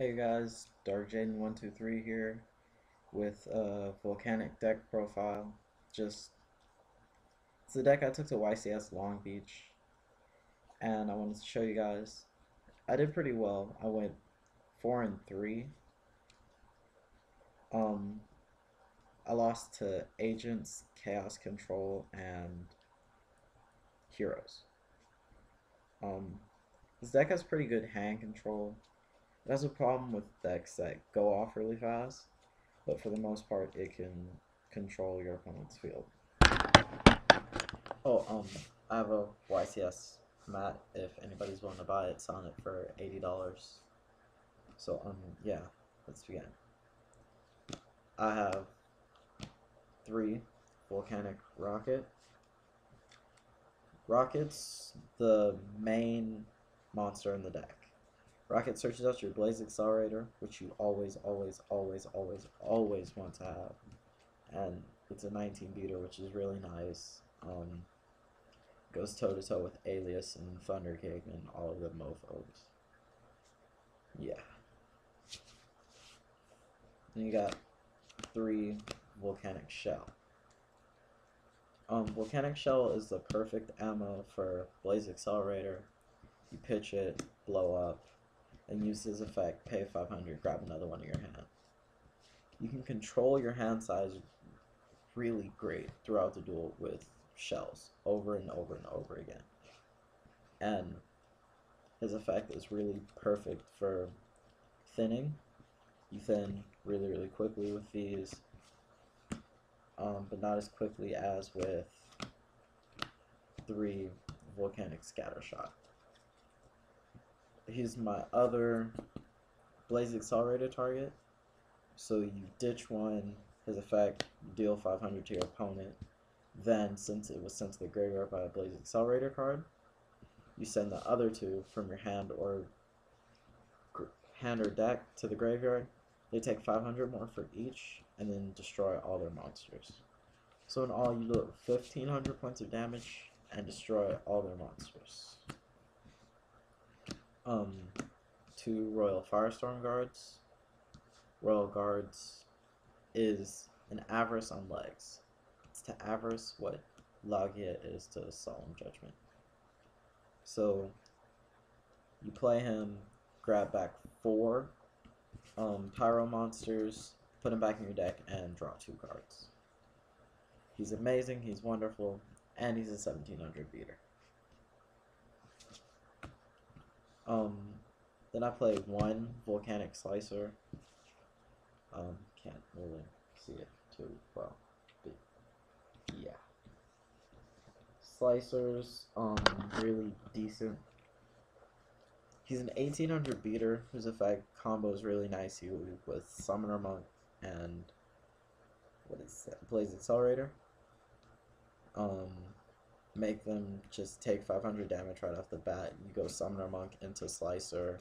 Hey guys, DarkJaden123 here with a Volcanic deck profile. Just it's the deck I took to YCS Long Beach, and I wanted to show you guys. I did pretty well. I went 4-3. Um, I lost to Agents, Chaos Control, and Heroes. Um, this deck has pretty good hand control. It has a problem with decks that go off really fast, but for the most part, it can control your opponent's field. Oh, I have a YCS mat. If anybody's willing to buy it, selling it for $80. So, yeah, let's begin. I have 3 Volcanic Rocket. Rocket's the main monster in the deck. Rocket searches out your Blaze Accelerator, which you always want to have. And it's a 19 beater, which is really nice. Goes toe to toe with Alias and Thunder King and all of the mofos. Yeah. Then you got 3 Volcanic Shell. Volcanic Shell is the perfect ammo for Blaze Accelerator. You pitch it, blow up, and use his effect, pay 500, grab another one in your hand. You can control your hand size really great throughout the duel with shells over and over and over again. And his effect is really perfect for thinning. You thin really quickly with these, but not as quickly as with 3 Volcanic Scattershot. He's my other Blaze Accelerator target. So you ditch one, his effect, deal 500 to your opponent. Then, since it was sent to the graveyard by a Blaze Accelerator card, you send the other 2 from your hand or deck to the graveyard. They take 500 more for each, and then destroy all their monsters. So in all, you do 1,500 points of damage and destroy all their monsters. 2 Royal Firestorm Guards. Royal Guards is an Avarice on legs. It's to Avarice what Lagia is to Solemn Judgment. So you play him, grab back 4 Pyro monsters, put him back in your deck, and draw 2 cards. He's amazing, he's wonderful, and he's a 1700 beater. Then I play 1 Volcanic Slicer. Can't really see it too well, but yeah. Slicers, really decent. He's an 1800 beater whose effect combos really nicely with Summoner Monk and Blaze Accelerator. Make them just take 500 damage right off the bat. You go Summoner Monk into Slicer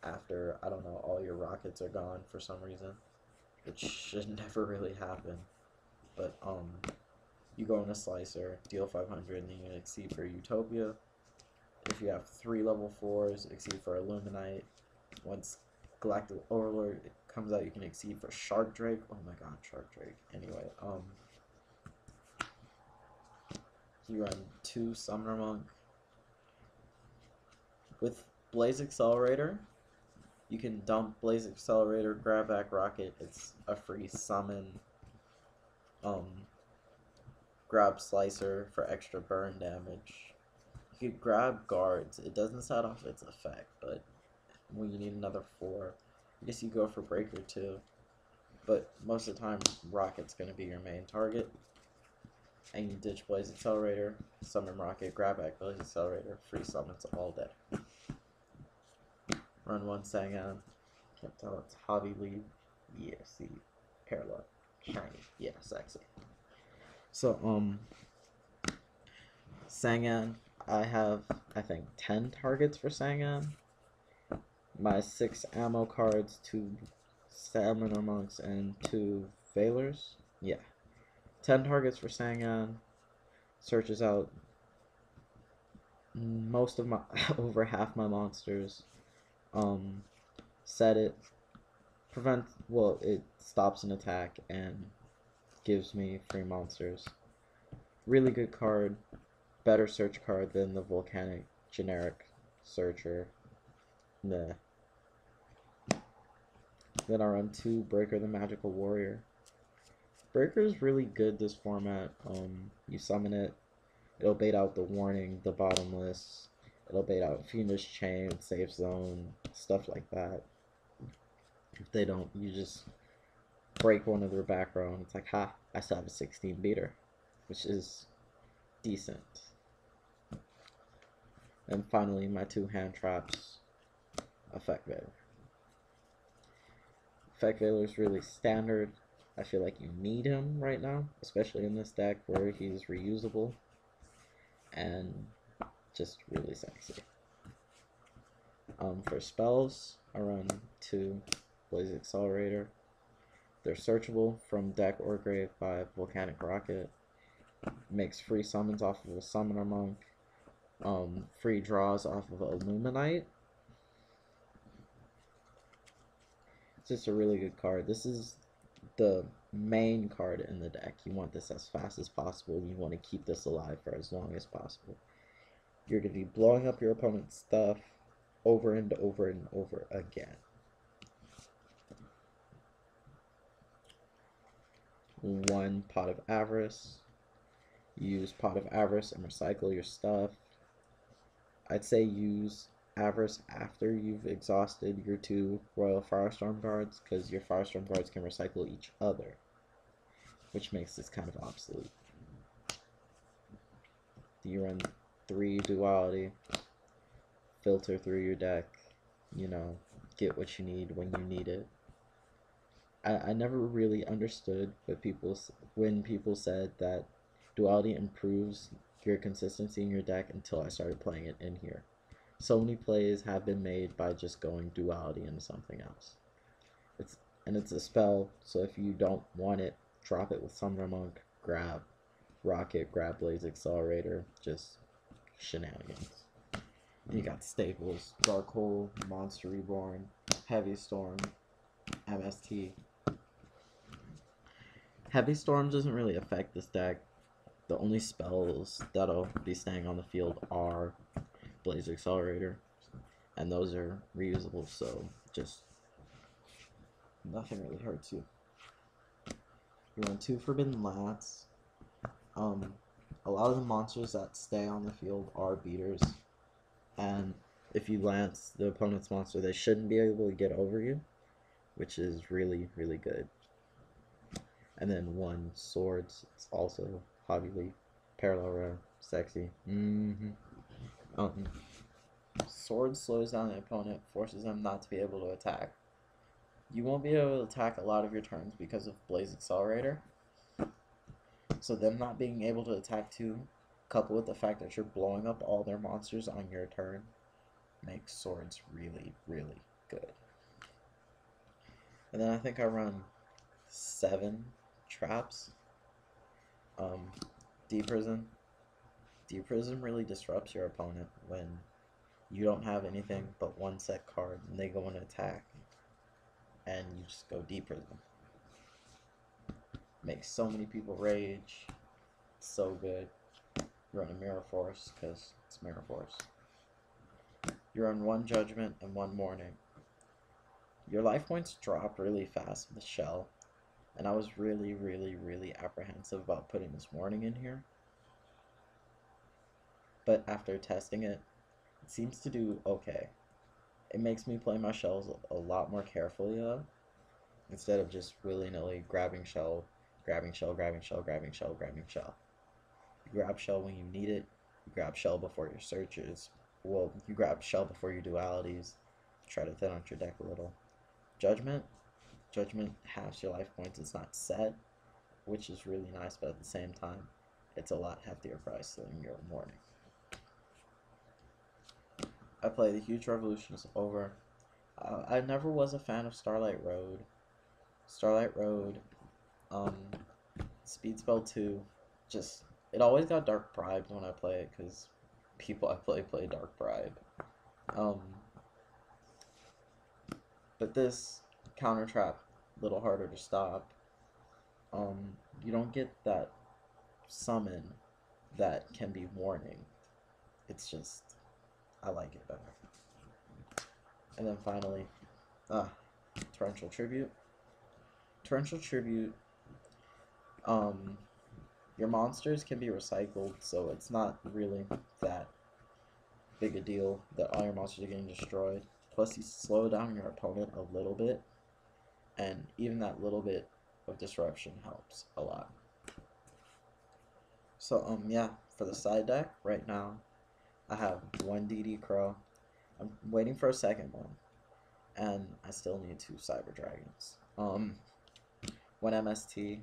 after, I don't know, all your rockets are gone for some reason, which should never really happen. But you go into Slicer, deal 500, and then you exceed for Utopia. If you have 3 level 4s, exceed for Illuminite. Once Galactic Overlord comes out, you can exceed for Shark Drake. Oh my god, Shark Drake. Anyway, you run 2 Summoner Monk. With Blaze Accelerator, you can dump Blaze Accelerator, grab back Rocket. It's a free summon. Grab Slicer for extra burn damage. You could grab Guards. It doesn't set off its effect, but when you need another 4, I guess you go for Breaker too. But most of the time, Rocket's going to be your main target. And you ditch Blaze Accelerator, summon Rocket, grab back Blaze Accelerator, free summons all day. Run 1 Sangan. Can't tell, it's Hobby League. Yeah, see, Parallel, shiny, yeah, sexy. So, Sangan, I have, I think, 10 targets for Sangan. My 6 ammo cards, 2 Stamina Monks, and 2 Veilers. Yeah. 10 targets for Sangan. Searches out most of my, over half my monsters. set it, prevents, well, it stops an attack and gives me free monsters. Really good card, better search card than the Volcanic generic searcher. Nah. Then I run 2 Breaker the Magical Warrior. Breaker is really good this format. You summon it, it'll bait out the Warning, the Bottomless, it'll bait out Fiendish Chain, Safe Zone, stuff like that. If they don't, you just break one of their back row and it's like, ha, I still have a 16 beater, which is decent. And finally, my 2 hand traps, Effect Veiler. Effect Veiler is really standard. I feel like you need him right now, especially in this deck where he's reusable and just really sexy. For spells, I run 2 Blaze Accelerator. They're searchable from deck or grave by Volcanic Rocket. Makes free summons off of a Summoner Monk. Free draws off of Illuminite. It's just a really good card. This is the main card in the deck. You want this as fast as possible. You want to keep this alive for as long as possible. You're going to be blowing up your opponent's stuff over and over and over again. One Pot of Avarice. Use Pot of Avarice and recycle your stuff. I'd say use Avarice after you've exhausted your 2 Royal Firestorm guards, because your Firestorm guards can recycle each other, which makes this kind of obsolete. You run 3 Duality, filter through your deck, you know, get what you need when you need it. I never really understood when people said that Duality improves your consistency in your deck until I started playing it in here. So many plays have been made by just going Duality into something else. It's a spell, so if you don't want it, drop it with Summoner Monk, grab Rocket, grab Blaze Accelerator, just shenanigans. And you got staples, Dark Hole, Monster Reborn, Heavy Storm, MST. Heavy Storm doesn't really affect this deck. The only spells that'll be staying on the field are Blaze Accelerator, and those are reusable, so just nothing really hurts you. You run 2 Forbidden Lance. A lot of the monsters that stay on the field are beaters, and if you lance the opponent's monster, they shouldn't be able to get over you, which is really, really good. And then 1 Swords. It's also Hobby Leaf, Parallel Rare, sexy. Sword slows down the opponent, forces them not to be able to attack. You won't be able to attack a lot of your turns because of Blaze Accelerator. So them not being able to attack too, coupled with the fact that you're blowing up all their monsters on your turn, makes Swords really, really good. And then I think I run 7 traps. Deep Prison. Deep Prison really disrupts your opponent when you don't have anything but 1 set card and they go in attack and you just go Deep Prison. Makes so many people rage. It's so good. You run a Mirror Force because it's Mirror Force. You run 1 Judgment and 1 Mourning. Your life points drop really fast with the shell, and I was really, really, really apprehensive about putting this Mourning in here. But after testing it, it seems to do okay. It makes me play my shells a lot more carefully though, instead of just willy-nilly grabbing shell, grabbing shell, grabbing shell, grabbing shell, grabbing shell. You grab shell when you need it, you grab shell before your searches, well, you grab shell before your dualities, try to thin out your deck a little. Judgment halves your life points. It's not set, which is really nice, but at the same time, it's a lot heftier price than your Mourning. I play the Huge Revolutions over. I never was a fan of Starlight Road. Starlight Road, Speed Spell 2, just, it always got Dark Bribed when I play it, because people I play Dark Bribe. But this counter trap a little harder to stop. You don't get that summon that can be warning. It's just, I like it better. And then finally, Torrential Tribute. Torrential Tribute, your monsters can be recycled, so it's not really that big a deal that all your monsters are getting destroyed. Plus, you slow down your opponent a little bit, and even that little bit of disruption helps a lot. So, yeah, for the side deck, right now, I have one DD Crow. I'm waiting for a second one, and I still need 2 Cyber Dragons. One MST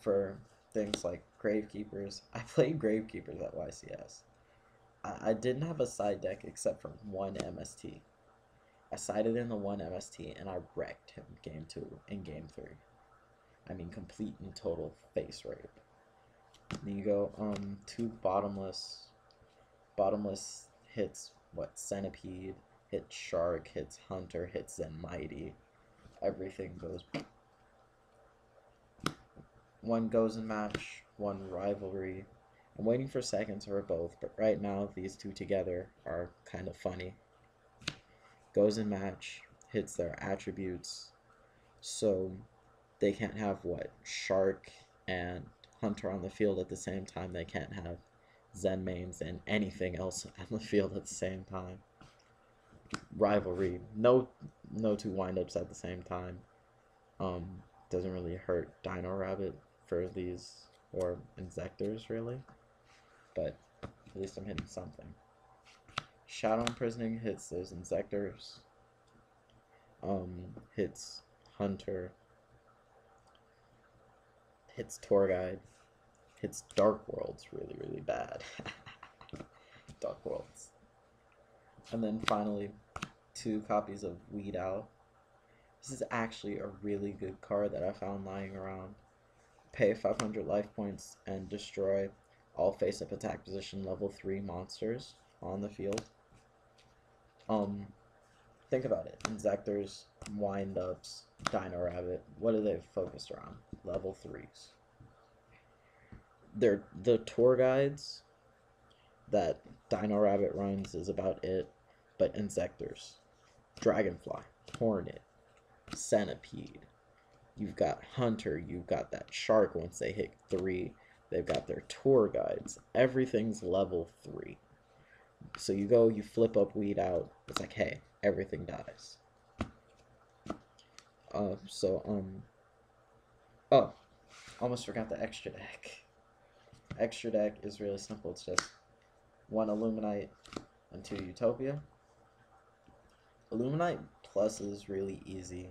for things like Gravekeepers. I played Gravekeepers at YCS. I didn't have a side deck except for one MST. I sided in the one MST and I wrecked him game 2 and game 3. I mean, complete and total face rape. Then you go 2 bottomless. Bottomless hits what? Centipede, hits Shark, hits Hunter, hits Zen Mighty. Everything goes. One goes in match, one rivalry. I'm waiting for seconds for both, but right now these two together are kind of funny. Goes in match, hits their attributes, so they can't have what? Shark and Hunter on the field at the same time. They can't have Zen mains and anything else on the field at the same time. Rivalry, no 2 windups at the same time. Doesn't really hurt Dino Rabbit for these, or Insectors really, but at least I'm hitting something. Shadow Imprisoning hits those Insectors, hits Hunter, hits Tour Guide, hits Dark Worlds really bad. Dark Worlds. And then finally, 2 copies of Weed Out. This is actually a really good card that I found lying around. Pay 500 life points and destroy all face-up attack position level 3 monsters on the field. Think about it. Insectors, Windups, Dino Rabbit. What are they focused around? Level 3s. They're the tour guides that Dino Rabbit runs is about it, but Insectors, Dragonfly, Hornet, Centipede. You've got Hunter, you've got that Shark once they hit 3. They've got their tour guides. Everything's level 3. So you go, you flip up Weed Out. It's like, hey, everything dies. Oh, almost forgot the extra deck. Extra deck is really simple. It's just 1 Illuminite and 2 Utopia. Illuminite Plus is really easy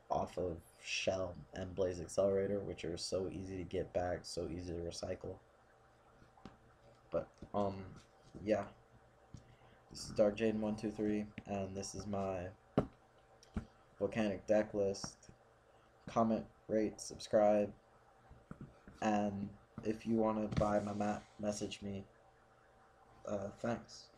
off of Shell and Blaze Accelerator, which are so easy to get back, so easy to recycle. But, yeah. This is Dark Jaden 123, and this is my Volcanic deck list. Comment, rate, subscribe, and if you want to buy my map, message me. Thanks.